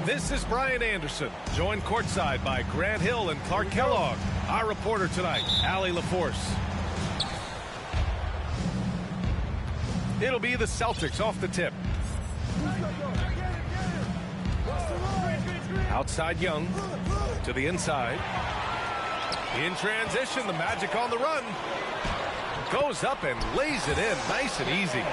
This is Brian Anderson, joined courtside by Grant Hill and Clark Kellogg. Our reporter tonight, Allie LaForce. It'll be the Celtics off the tip. Outside Young to the inside. In transition, the Magic on the run. Goes up and lays it in nice and easy.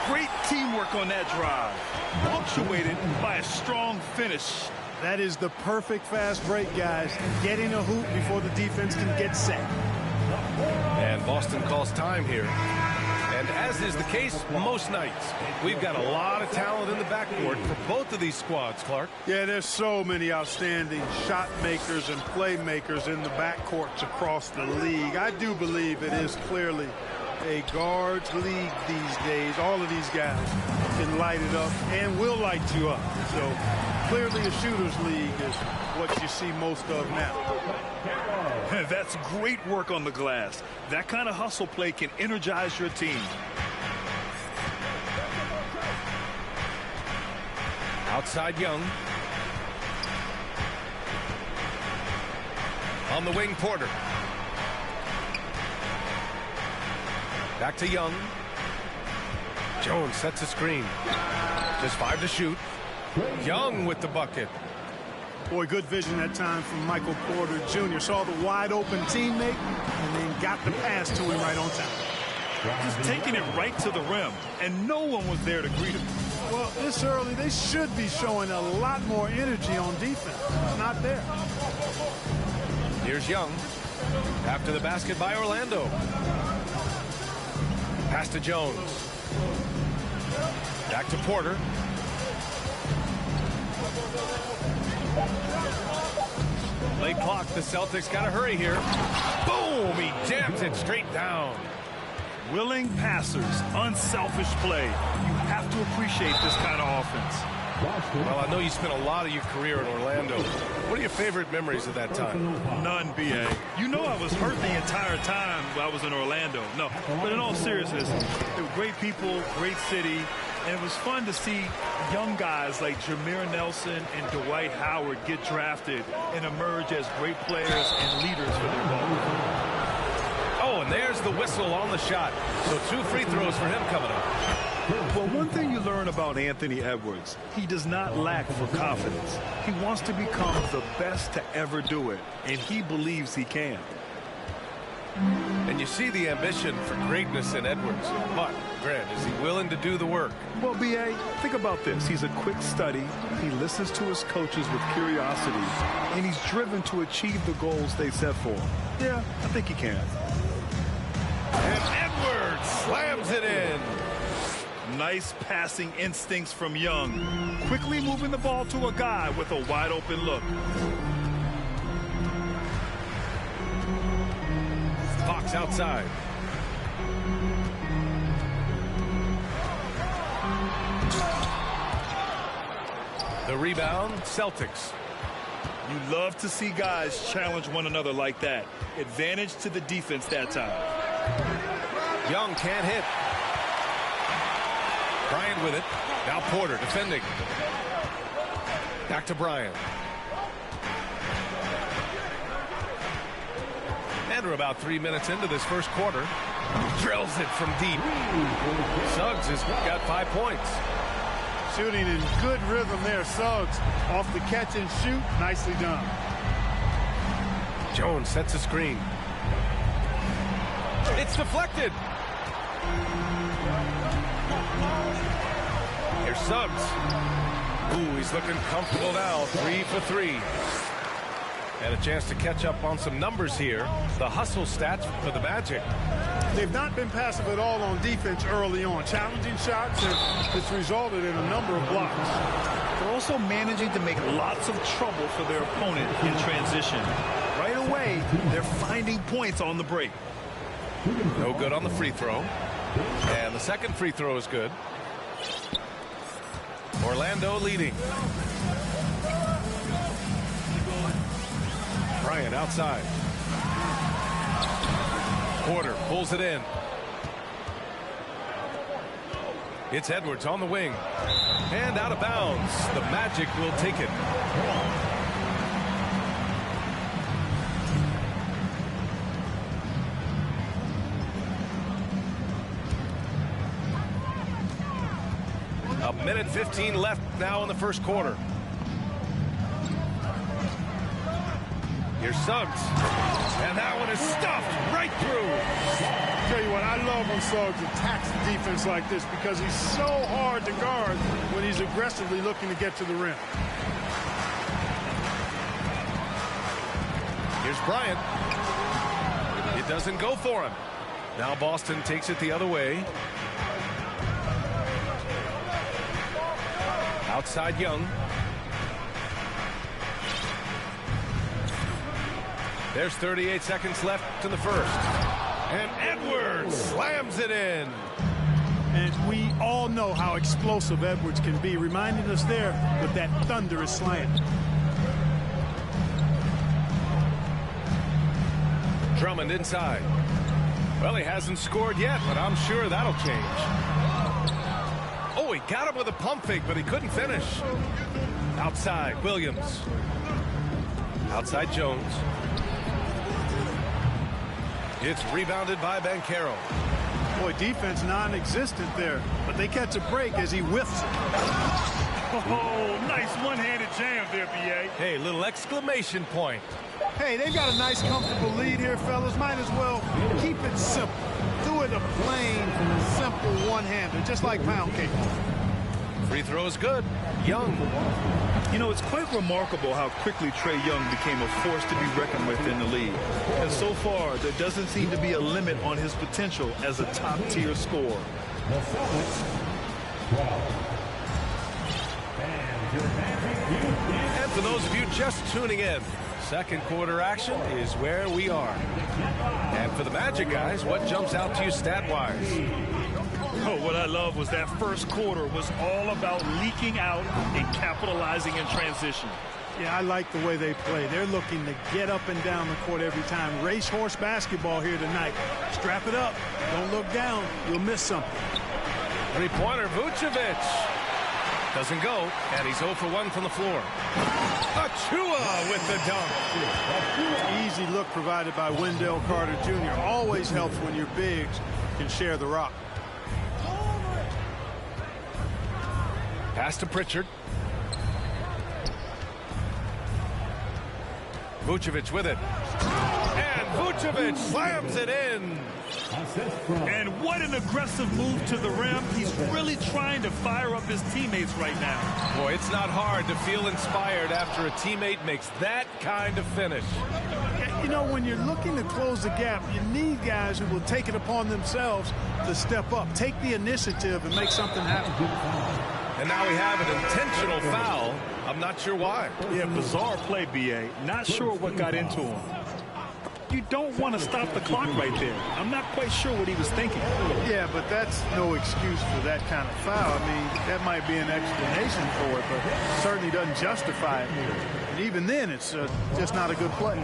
Great teamwork on that drive, punctuated by a strong finish. That is the perfect fast break, guys. Getting a hoop before the defense can get set. And Boston calls time here. And as is the case most nights, we've got a lot of talent in the backcourt for both of these squads, Clark. Yeah, there's so many outstanding shot makers and playmakers in the backcourts across the league. I do believe it is clearly a guards league these days. All of these guys can light it up and will light you up. So clearly a shooter's league is what you see most of now. That's great work on the glass. That kind of hustle play can energize your team. Outside Young. On the wing, Porter. Back to Young. Jones sets a screen. Just 5 to shoot. Young with the bucket. Boy, good vision that time from Michael Porter Jr. Saw the wide open teammate and then got the pass to him right on time. Just taking it right to the rim, and no one was there to greet him. Well, this early, they should be showing a lot more energy on defense. It's not there. Here's Young. After the basket by Orlando. Pass to Jones. Back to Porter. Late clock. The Celtics got to hurry here. Boom! He jams it straight down. Willing passers, unselfish play. You have to appreciate this kind of offense. Well, I know you spent a lot of your career in Orlando. What are your favorite memories of that time? None, B.A. You know I was hurt the entire time I was in Orlando. No, but in all seriousness, they were great people, great city, and it was fun to see young guys like Jameer Nelson and Dwight Howard get drafted and emerge as great players and leaders for their ball. Oh, and there's the whistle on the shot. So 2 free throws for him coming up. Well, one thing you learn about Anthony Edwards, he does not lack for confidence. He wants to become the best to ever do it, and he believes he can. And you see the ambition for greatness in Edwards. But, Grant, is he willing to do the work? Well, B.A., think about this. He's a quick study. He listens to his coaches with curiosity, and he's driven to achieve the goals they set for him. Yeah, I think he can. And Edwards slams it in. Nice passing instincts from Young. Quickly moving the ball to a guy with a wide open look. Fox outside. The rebound, Celtics. You love to see guys challenge one another like that. Advantage to the defense that time. Young can't hit. Bryant with it. Now Porter defending. Back to Bryant. And we're about 3 minutes into this first quarter. Drills it from deep. Suggs has got 5 points. Shooting in good rhythm there. Suggs off the catch and shoot. Nicely done. Jones sets a screen. It's deflected. Here's Suggs. Ooh, he's looking comfortable now. 3 for 3. And a chance to catch up on some numbers here. The hustle stats for the Magic. They've not been passive at all on defense early on. Challenging shots, and it's resulted in a number of blocks. They're also managing to make lots of trouble for their opponent in transition. Right away, they're finding points on the break. No good on the free throw. And the second free throw is good. Orlando leading. Bryant outside. Porter pulls it in. It's Edwards on the wing. And out of bounds. The Magic will take it. A minute 15 left now in the first quarter. Here's Suggs. And that one is stuffed right through. Tell you what, I love when Suggs attacks the defense like this because he's so hard to guard when he's aggressively looking to get to the rim. Here's Bryant. It doesn't go for him. Now Boston takes it the other way. Outside Young. There's 38 seconds left in the first. And Edwards slams it in. And we all know how explosive Edwards can be, reminding us there with that thunderous slam. Drummond inside. Well, he hasn't scored yet, but I'm sure that'll change. Oh, he got him with a pump fake, but he couldn't finish. Outside, Williams. Outside, Jones. It's rebounded by Banchero. Boy, defense non-existent there, but they catch a break as he whiffs it. Oh, nice one-handed jam there, B.A. Hey, little exclamation point. Hey, they've got a nice, comfortable lead here, fellas. Might as well keep it simple. Do it a plain, simple one-hander, just like pound cake. Free throw is good. Young. You know, it's quite remarkable how quickly Trae Young became a force to be reckoned with in the league. And so far, there doesn't seem to be a limit on his potential as a top-tier scorer. And for those of you just tuning in, second quarter action is where we are. And for the Magic guys, what jumps out to you stat-wise? Oh, what I love was that first quarter was all about leaking out and capitalizing in transition. Yeah, I like the way they play. They're looking to get up and down the court every time. Racehorse basketball here tonight. Strap it up. Don't look down. You'll miss something. Three-pointer, Vucevic. Doesn't go, and he's 0 for 1 from the floor. Achua with the dunk. Easy look provided by Wendell Carter Jr. Always helps when your bigs can share the rock. Pass to Pritchard. Vucevic with it. And Vucevic slams it in. And what an aggressive move to the rim. He's really trying to fire up his teammates right now. Boy, it's not hard to feel inspired after a teammate makes that kind of finish. You know, when you're looking to close the gap, you need guys who will take it upon themselves to step up, take the initiative, and make something happen. And now we have an intentional foul. I'm not sure why. Yeah, bizarre play, B.A. Not sure what got into him. You don't want to stop the clock right there. I'm not quite sure what he was thinking. Yeah, but that's no excuse for that kind of foul. I mean, that might be an explanation for it, but certainly doesn't justify it. And even then, it's just not a good play.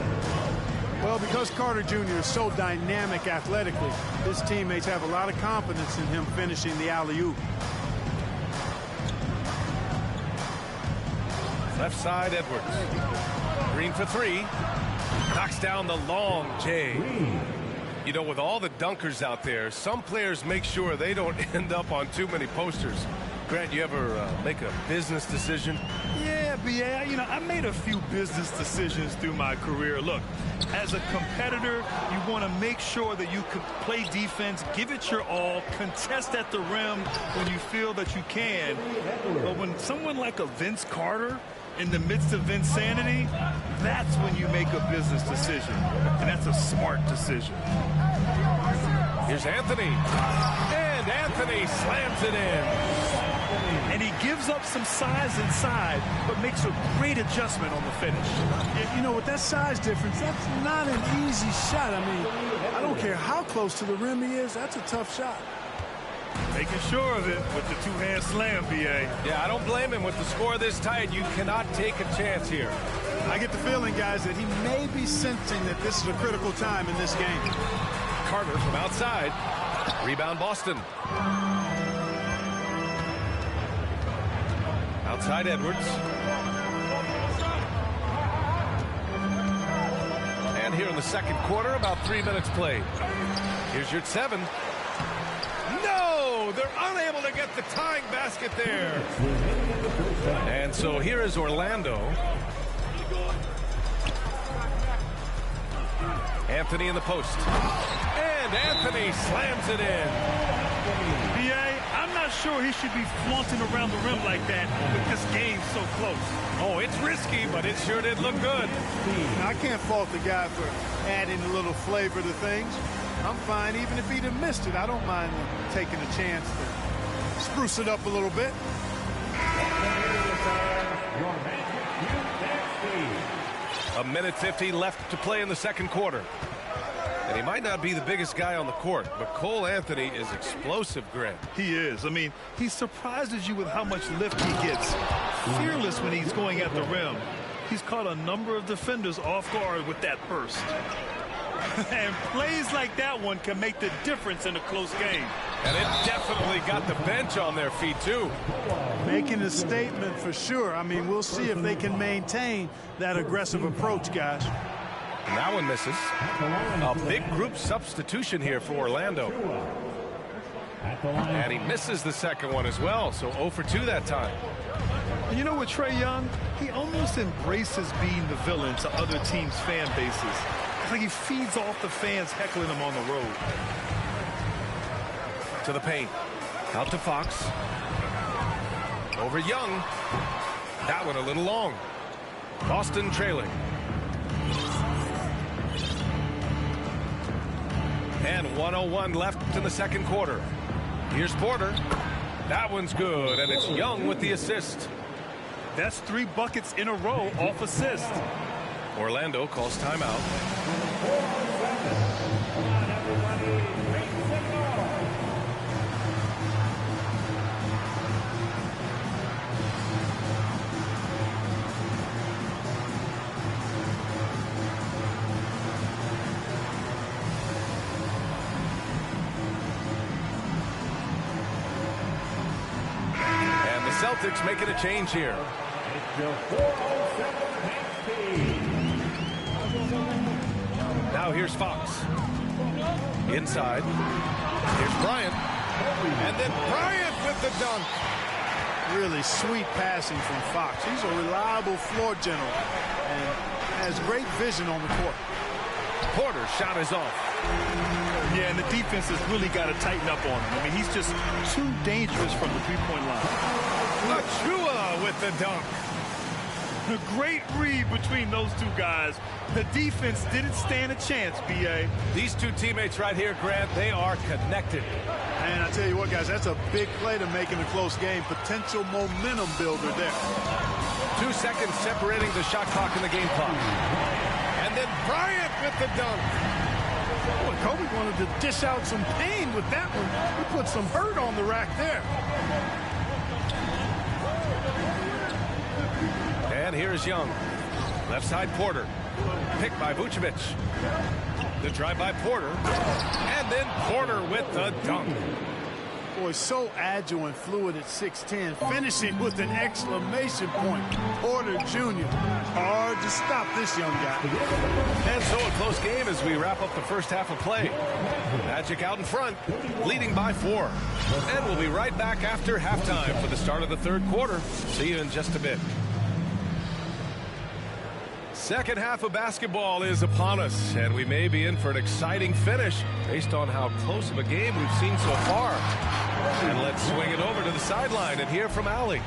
Well, because Carter Jr. is so dynamic athletically, his teammates have a lot of confidence in him finishing the alley-oop. Left side, Edwards. Green for three. Knocks down the long J. You know, with all the dunkers out there, some players make sure they don't end up on too many posters. Grant, you ever make a business decision? Yeah, B.A., you know, I made a few business decisions through my career. Look, as a competitor, you want to make sure that you can play defense, give it your all, contest at the rim when you feel that you can. But when someone like a Vince Carter, in the midst of insanity, that's when you make a business decision. And that's a smart decision. Here's Anthony. And Anthony slams it in. And he gives up some size inside, but makes a great adjustment on the finish. You know, with that size difference, that's not an easy shot. I mean, I don't care how close to the rim he is, that's a tough shot. Making sure of it with the two-hand slam, B.A. Yeah, I don't blame him. With the score this tight, you cannot take a chance here. I get the feeling, guys, that he may be sensing that this is a critical time in this game. Carter from outside. Rebound Boston. Outside Edwards. And here in the second quarter, about 3 minutes played. Here's Yurtseven. No! They're unable to get the tying basket there. And so here is Orlando. Anthony in the post. And Anthony slams it in. B.A., I'm not sure he should be flaunting around the rim like that with this game so close. Oh, it's risky, but it sure did look good. I can't fault the guy for adding a little flavor to things. I'm fine even if he'd have missed it. I don't mind taking a chance to spruce it up a little bit. A minute 50 left to play in the second quarter. And he might not be the biggest guy on the court, but Cole Anthony is explosive, Grant. He is. I mean, he surprises you with how much lift he gets. Fearless when he's going at the rim. He's caught a number of defenders off guard with that burst. And plays like that one can make the difference in a close game. And it definitely got the bench on their feet, too. Making a statement for sure. I mean, we'll see if they can maintain that aggressive approach, guys. And that one misses. A big group substitution here for Orlando. And he misses the second one as well, so 0 for 2 that time. And you know what, Trae Young? He almost embraces being the villain to other teams' fan bases. It's like he feeds off the fans heckling him on the road. To the paint. Out to Fox. Over Young. That one a little long. Boston trailing. And 1:01 left in the second quarter. Here's Porter. That one's good, and it's Young with the assist. That's 3 buckets in a row off assist. Orlando calls timeout. And the Celtics making a change here. Now here's Fox. Inside. Here's Bryant. And then Bryant with the dunk. Really sweet passing from Fox. He's a reliable floor general and has great vision on the court. Porter's shot is off. Yeah, and the defense has really got to tighten up on him. I mean, he's just too dangerous from the three-point line. Achua with the dunk. A great read between those two guys. The defense didn't stand a chance, B.A. These two teammates right here, Grant, they are connected. And I tell you what, guys, that's a big play to make in a close game. Potential momentum builder there. 2 seconds separating the shot clock and the game clock. And then Bryant with the dunk. Boy, Kobe wanted to dish out some pain with that one. He put some hurt on the rack there. And here's Young. Left side Porter. Picked by Vucevic. The drive by Porter. And then Porter with the dunk. Boy, so agile and fluid at 6'10", finishing with an exclamation point. Porter Jr. Hard to stop this young guy. And so a close game as we wrap up the first half of play. Magic out in front, leading by 4. And we'll be right back after halftime for the start of the third quarter. See you in just a bit. Second half of basketball is upon us, and we may be in for an exciting finish based on how close of a game we've seen so far. And let's swing it over to the sideline and hear from Allie.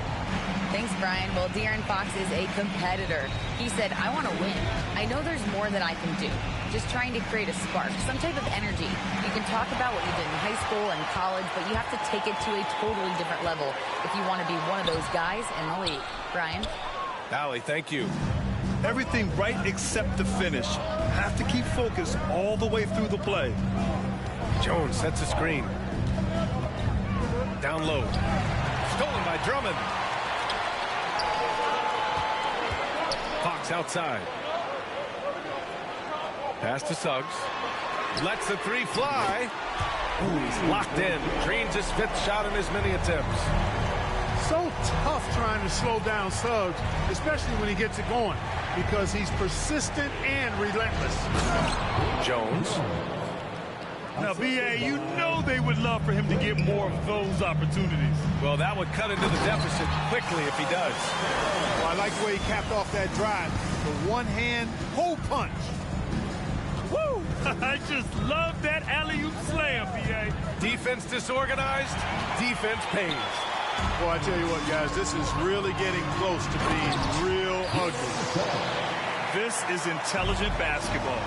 Thanks, Brian. Well, De'Aaron Fox is a competitor. He said, I want to win. I know there's more that I can do. Just trying to create a spark, some type of energy. You can talk about what you did in high school and college, but you have to take it to a totally different level if you want to be one of those guys in the league. Brian? Allie, thank you. Everything right except the finish. Have to keep focused all the way through the play. Jones sets a screen. Down low. Stolen by Drummond. Fox outside. Pass to Suggs. Lets the three fly. Ooh, he's locked in. Drains his 5th shot in as many attempts. So tough trying to slow down Suggs, especially when he gets it going, because he's persistent and relentless. Jones. Now, B.A., you know they would love for him to get more of those opportunities. Well, that would cut into the deficit quickly if he does. Well, I like the way he capped off that drive. The one-hand hole punch. Woo! I just love that alley-oop slam, B.A. Defense disorganized, defense pays. Well, I tell you what, guys, this is really getting close to being real ugly. This is intelligent basketball.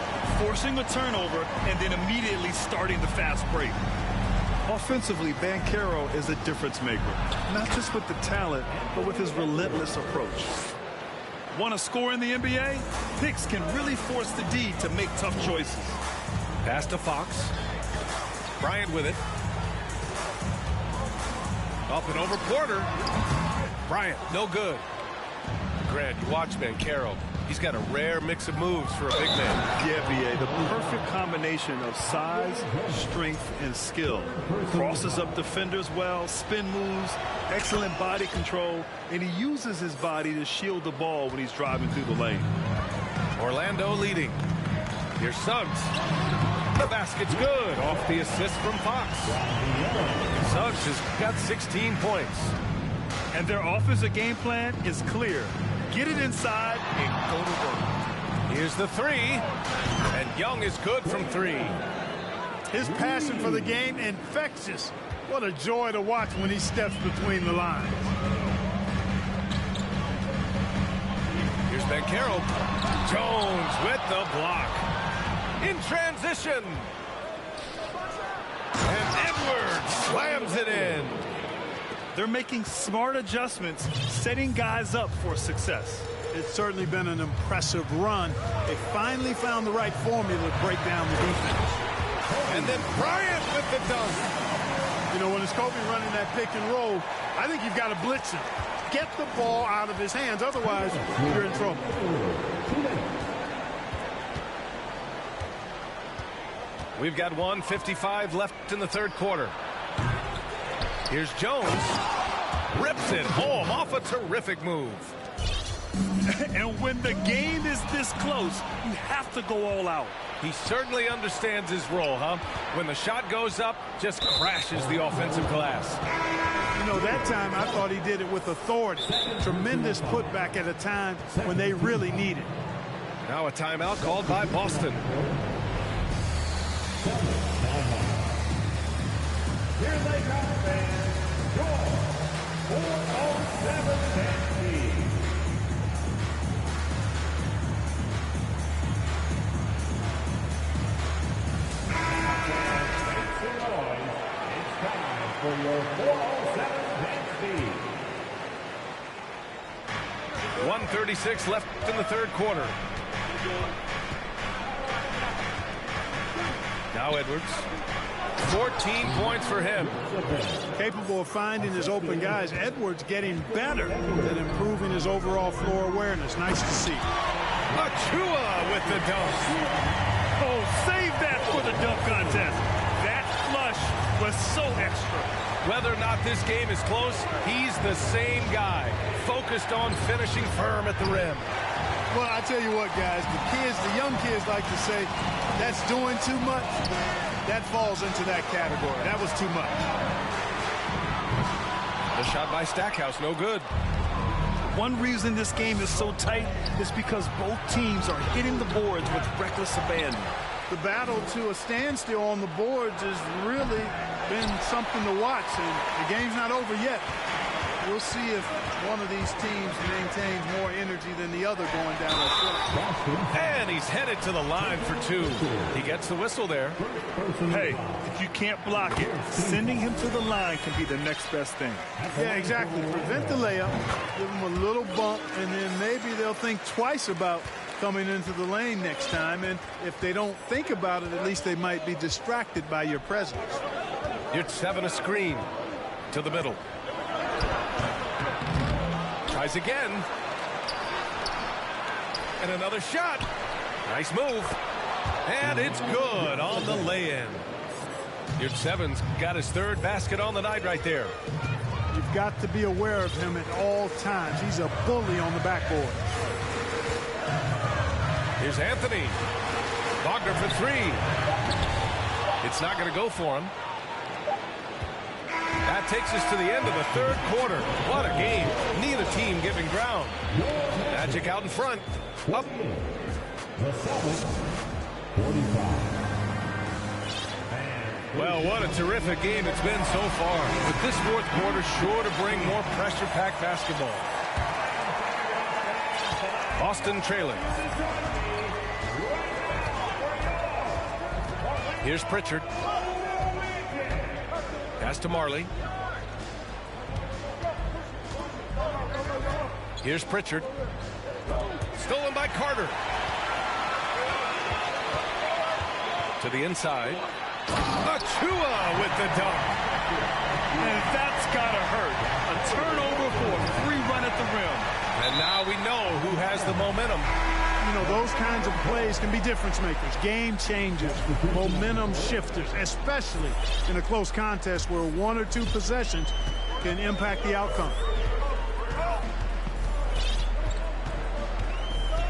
Forcing a turnover and then immediately starting the fast break. Offensively, Banchero is a difference maker. Not just with the talent, but with his relentless approach. Want to score in the NBA? Picks can really force the D to make tough choices. Pass to Fox. Bryant with it. Up and over Porter. Bryant, no good. Grant, you watch Banchero. He's got a rare mix of moves for a big man. Yeah, B.A., the perfect combination of size, strength, and skill. Crosses up defenders well, spin moves, excellent body control, and he uses his body to shield the ball when he's driving through the lane. Orlando leading. Here's Suggs. The basket's good off the assist from Fox. Suggs has got 16 points. And their offensive game plan is clear. Get it inside and go to work. Here's the three. And Young is good from 3. His passion for the game infectious. What a joy to watch when he steps between the lines. Here's Banchero. Jones with the block. In transition. And Edwards slams it in. They're making smart adjustments, setting guys up for success. It's certainly been an impressive run. They finally found the right formula to break down the defense. And then Bryant with the dunk. You know, when it's Kobe running that pick and roll, I think you've got to blitz him. Get the ball out of his hands. Otherwise, you're in trouble. We've got 1:55 left in the third quarter. Here's Jones. Rips it home off a terrific move. And when the game is this close, you have to go all out. He certainly understands his role, huh? When the shot goes up, just crashes the offensive glass. You know, that time I thought he did it with authority. Tremendous putback at a time when they really need it. Now a timeout called by Boston. Here they come, fans. Your 407 Tennessee. Make some noise. It's time for your 407 Tennessee. 1:36 left in the third quarter. Now Edwards. 14 points for him. Capable of finding his open guys. Edwards getting better at improving his overall floor awareness. Nice to see. Achua with the dunk. Oh, save that for the dunk contest. That flush was so extra. Whether or not this game is close, he's the same guy, focused on finishing firm at the rim. Well, I tell you what, guys, the young kids like to say, that's doing too much. That falls into that category. That was too much. The shot by Stackhouse, no good. One reason this game is so tight is because both teams are hitting the boards with reckless abandon. The battle to a standstill on the boards has really been something to watch, and the game's not over yet. We'll see if one of these teams maintains more energy than the other going down the court. And he's headed to the line for two. He gets the whistle there. Hey, if you can't block it, sending him to the line can be the next best thing. Yeah, exactly. Prevent the layup, give them a little bump, and then maybe they'll think twice about coming into the lane next time. And if they don't think about it, at least they might be distracted by your presence. You're 7 a screen to the middle. Tries again. And another shot. Nice move. And it's good on the lay-in. Your 7's got his 3rd basket on the night right there. You've got to be aware of him at all times. He's a bully on the backboard. Here's Anthony. Wagner for 3. It's not going to go for him. That takes us to the end of the 3rd quarter. What a game. Neither team giving ground. Magic out in front. Up. Well, what a terrific game it's been so far. But this 4th quarter sure to bring more pressure-packed basketball. Boston trailing. Here's Pritchard. Pass to Marley. Here's Pritchard. Stolen by Carter. To the inside. Achua with the dunk. And that's gotta hurt. A turnover for a free run at the rim. And now we know who has the momentum. You know, those kinds of plays can be difference makers, game changers, momentum shifters, especially in a close contest where 1 or 2 possessions can impact the outcome.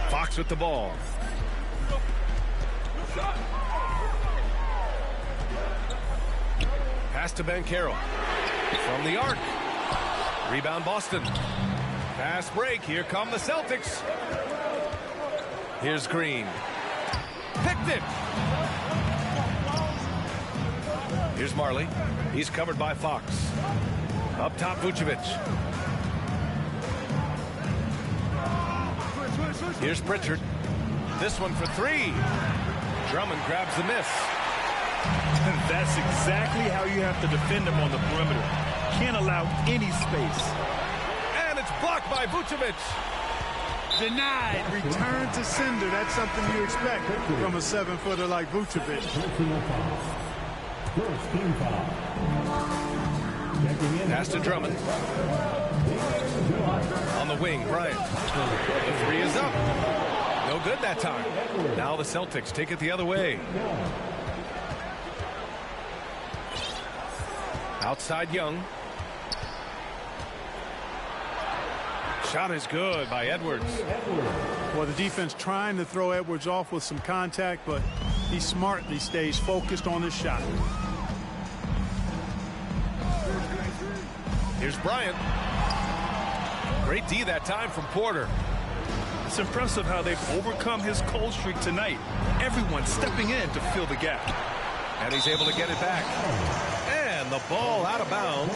Fox with the ball. Pass to Banchero. From the arc. Rebound Boston. Pass break. Here come the Celtics. Here's Green. Picked it. Here's Marley. He's covered by Fox. Up top, Vucevic. Here's Pritchard. This one for 3. Drummond grabs the miss. That's exactly how you have to defend him on the perimeter. Can't allow any space. And it's blocked by Vucevic. Denied. Return to sender. That's something you expect from a 7-footer like Vucevic. Pass to Drummond. On the wing, Bryant. The 3 is up. No good that time. Now the Celtics take it the other way. Outside Young. Shot is good by Edwards. Well, the defense trying to throw Edwards off with some contact, but he smartly stays focused on his shot. Here's Bryant. Great D that time from Porter. It's impressive how they've overcome his cold streak tonight. Everyone stepping in to fill the gap. And he's able to get it back. And the ball out of bounds.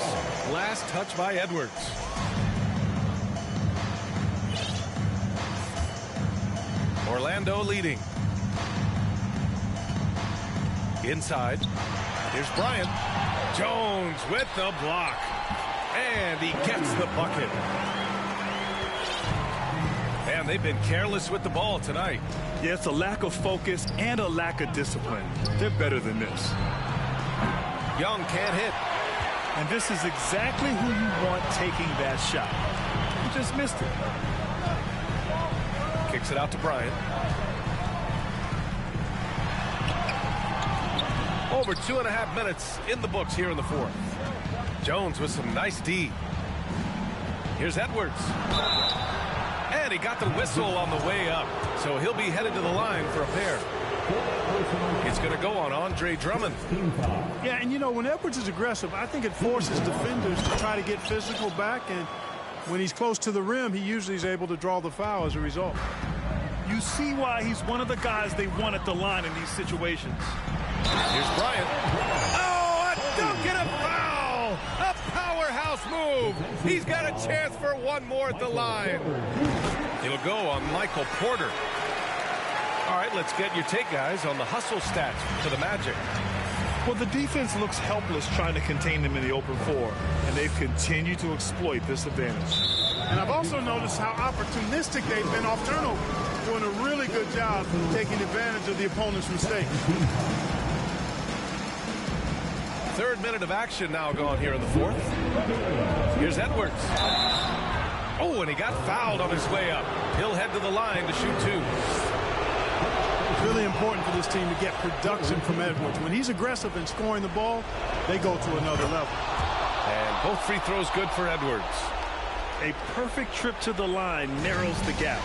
Last touch by Edwards. Orlando leading. Inside. Here's Bryant. Jones with the block. And he gets the bucket. Man, they've been careless with the ball tonight. Yeah, it's a lack of focus and a lack of discipline. They're better than this. Young can't hit. And this is exactly who you want taking that shot. He just missed it. Kicks it out to Bryant. Over 2.5 minutes in the books here in the fourth. Jones with some nice D. Here's Edwards. And he got the whistle on the way up. So he'll be headed to the line for a pair. It's going to go on Andre Drummond. Yeah, and you know, when Edwards is aggressive, I think it forces defenders to try to get physical back. And when he's close to the rim, he usually is able to draw the foul as a result. You see why he's one of the guys they want at the line in these situations. Here's Bryant. Oh, a dunk and a foul! A powerhouse move. He's got a chance for one more at the line. It'll go on Michael Porter. All right, let's get your take, guys, on the hustle stats for the Magic. Well, the defense looks helpless trying to contain them in the open floor, and they've continued to exploit this advantage. And I've also noticed how opportunistic they've been off turnover, doing a really good job taking advantage of the opponent's mistakes. Third minute of action now going here in the fourth. Here's Edwards. Oh, and he got fouled on his way up. He'll head to the line to shoot two. It's really important for this team to get production from Edwards. When he's aggressive in scoring the ball, they go to another level. And both free throws good for Edwards. A perfect trip to the line narrows the gap.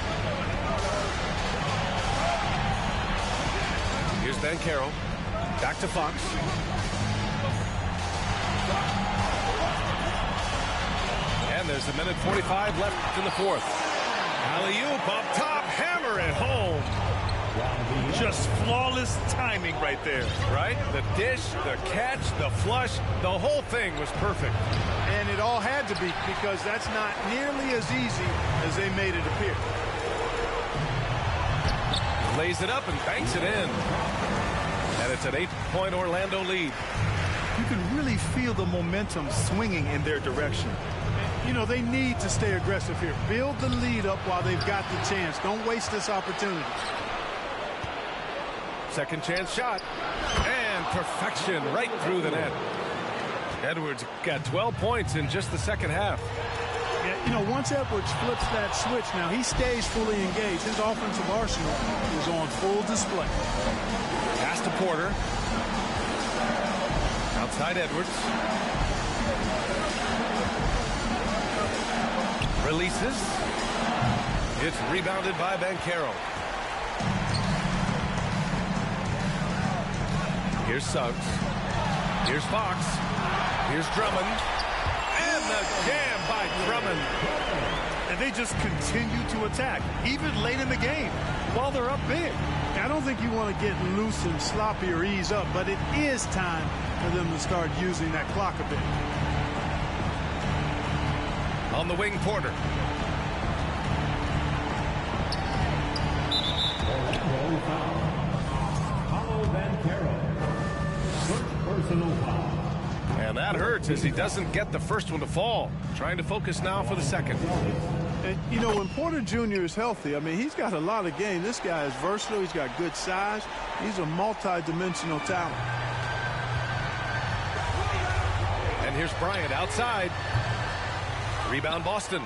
Here's Banchero. Back to Fox. And there's a minute 45 left in the fourth. Alley-oop up top, hammer it home. Just flawless timing right there. Right? The dish, the catch, the flush, the whole thing was perfect. And it all had to be, because that's not nearly as easy as they made it appear. Lays it up and banks it in. And it's an 8-point Orlando lead. You can really feel the momentum swinging in their direction. You know, they need to stay aggressive here. Build the lead up while they've got the chance. Don't waste this opportunity. Second chance shot. And perfection right through the net. Edwards got 12 points in just the second half. Yeah, you know, once Edwards flips that switch now, he stays fully engaged. His offensive arsenal is on full display. Pass to Porter. Outside Edwards. Releases. It's rebounded by Banchero. Here's Suggs. Here's Fox. Here's Drummond. And the jam by Drummond. And they just continue to attack, even late in the game, while they're up big. I don't think you want to get loose and sloppy or ease up, but it is time for them to start using that clock a bit. On the wing, Porter. And that hurts as he doesn't get the first one to fall. Trying to focus now for the second. And, you know, when Porter Jr. is healthy, I mean, he's got a lot of game. This guy is versatile. He's got good size. He's a multi-dimensional talent. And here's Bryant outside. Rebound Boston.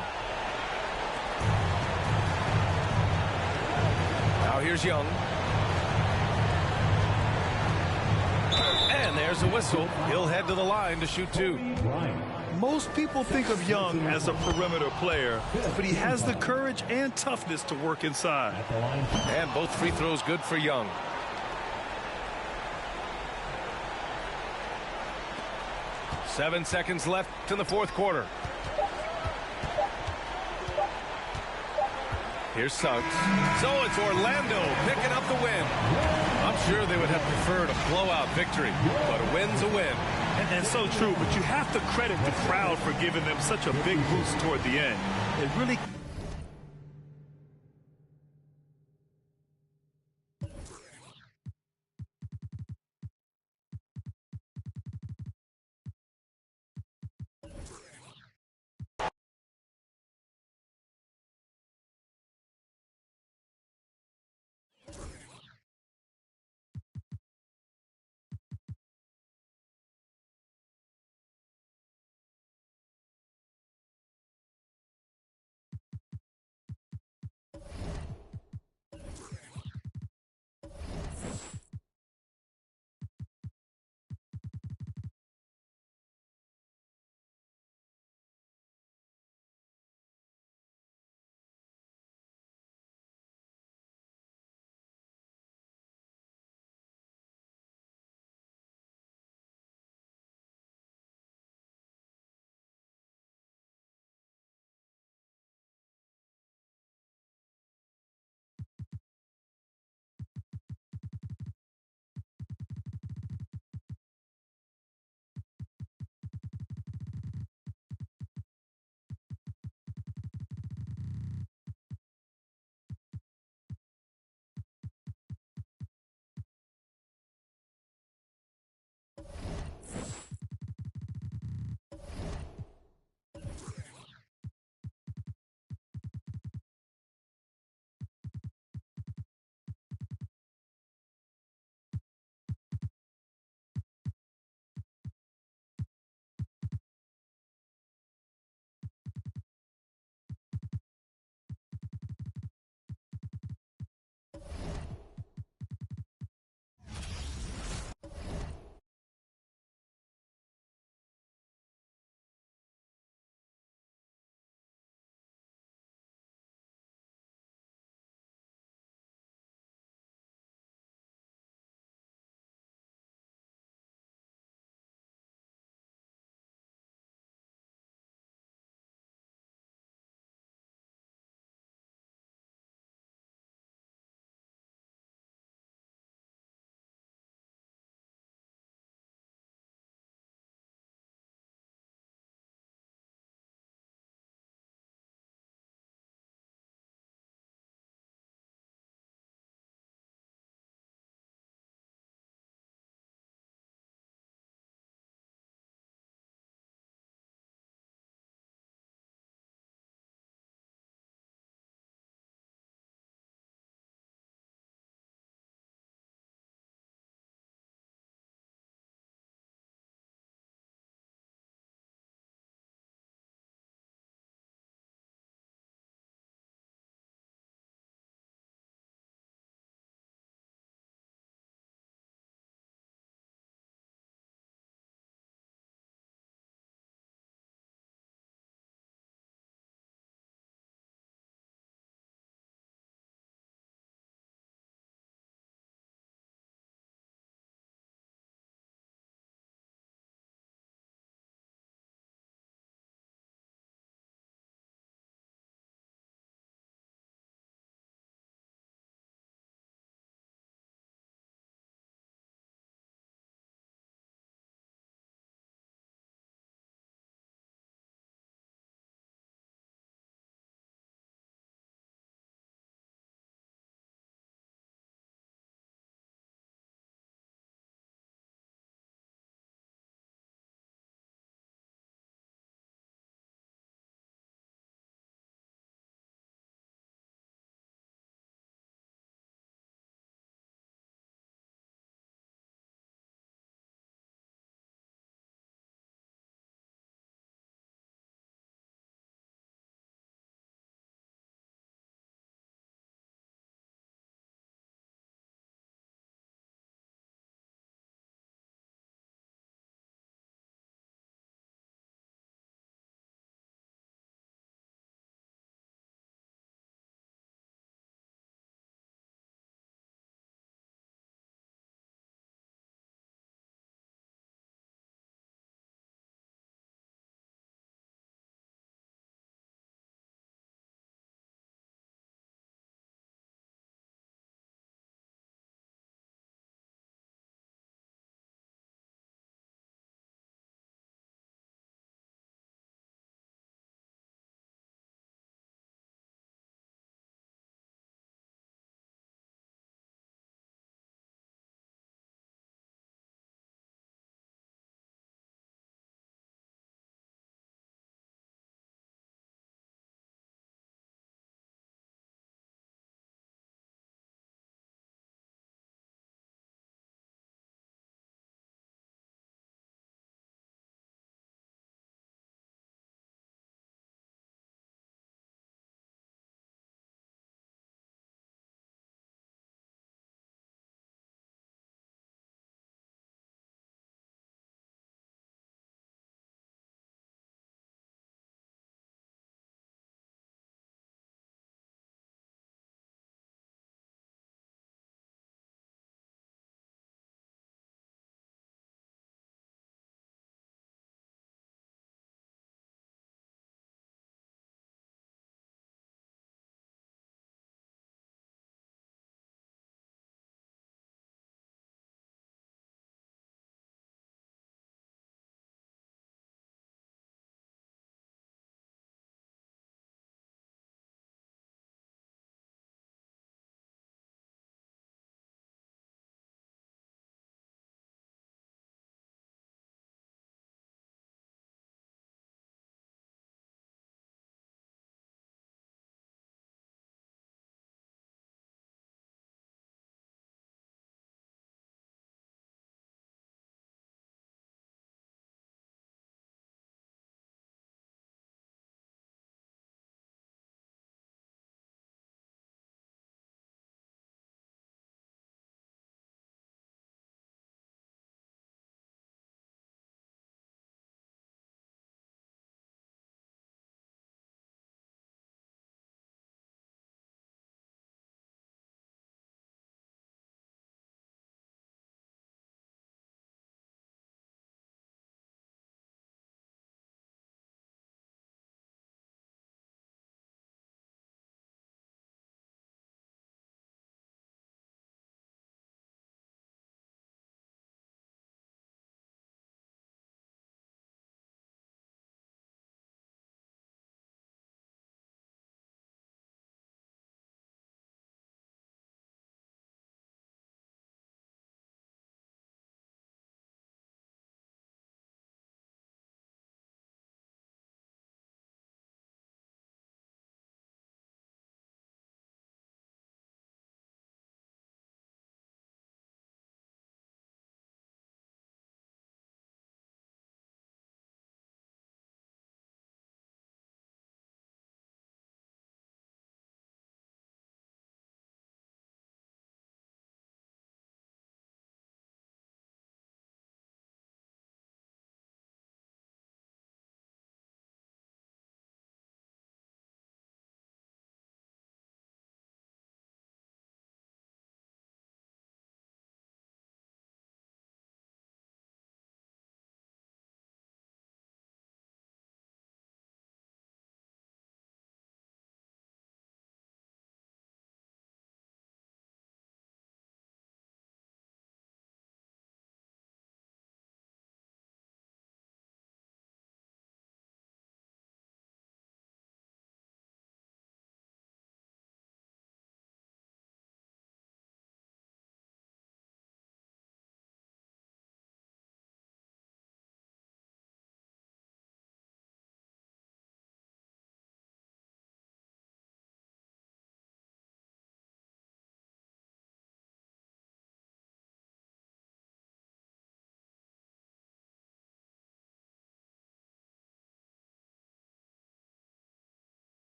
Now here's Young. And there's a whistle. He'll head to the line to shoot two. Most people think of Young as a perimeter player, but he has the courage and toughness to work inside. And both free throws good for Young. Seven seconds left in the fourth quarter. Here's Suggs. So it's Orlando picking up the win. I'm sure they would have preferred a blowout victory, but a win's a win. And so true, but you have to credit the crowd for giving them such a big boost toward the end. It really